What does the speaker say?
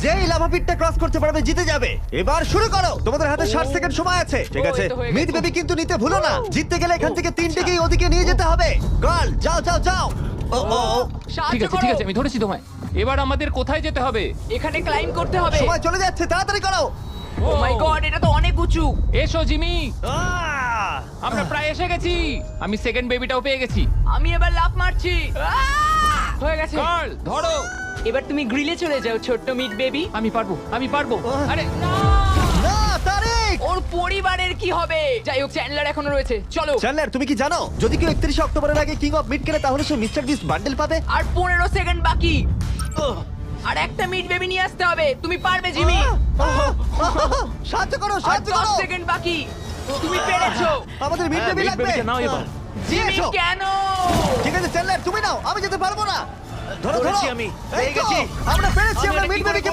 যেই lava পিটটা cross করতে পারবে জিতে যাবে। এবার শুরু করো, তোমাদের হাতে 60 সেকেন্ড সময় আছে। ঠিক আছে, এই তো হয়ে গেছে। মিড বেবি কিন্তু নিতে ভুলো না। জিততে গেলে এখান থেকে তিনটেকেই ওদিকে নিয়ে যেতে হবে। গার্ল যাও যাও যাও। ও ও ও, ঠিক আছে ঠিক আছে, আমি ধরেছি তোমায়। এবার আমাদের কোথায় যেতে হবে? এখানে ক্লাইম্ব করতে হবে। সময় চলে যাচ্ছে, তাড়াতাড়ি করো। ও মাই গড, এটা তো অনেক উঁচু। এসো জিমি, আহ! আমরা প্রায় এসে গেছি। আমি সেকেন্ড বেবিটাও পেয়ে গেছি। আমি এবার লাফ মারছি। হয়ে গেছে। গার্ল ধরো। এবার তুমি গ্রিলে চলে যাও, ছোট্ট মিট বেবি। আমি পারবো আমি পারবো। আরে না! না তারিক। ওর পরিবারের কি হবে? যাই হোক, চ্যান্ডলার এখনো রয়েছে। চলো। চ্যান্ডলার তুমি কি জানো যদি কেউ 31 অক্টোবরের আগে কিং অফ মিড কেনে তাহলে সে মিস্টার বিস্ট বান্ডেল পাবে? আর 15 সেকেন্ড বাকি। আর একটা মিট বেবি নিয়ে আসতে হবে। তুমি পারবে জিমি। সাহায্য করো আর সাহায্য 10 করো। সেকেন্ড বাকি। তুমি পেরেছো। আমাদের মিড বেবি লাগবে। নাও এবার। জিমি এসো। কেন? ঠিক আছে চ্যান্ডলার তুমি নাও, আমি যেতে পারবো না। ধরো ধরো ধরেছি আমি, এই পেয়ে তো, গেছি। আমরা পেরেছি, আমি আমরা এটা মিড কি করে বেবিকে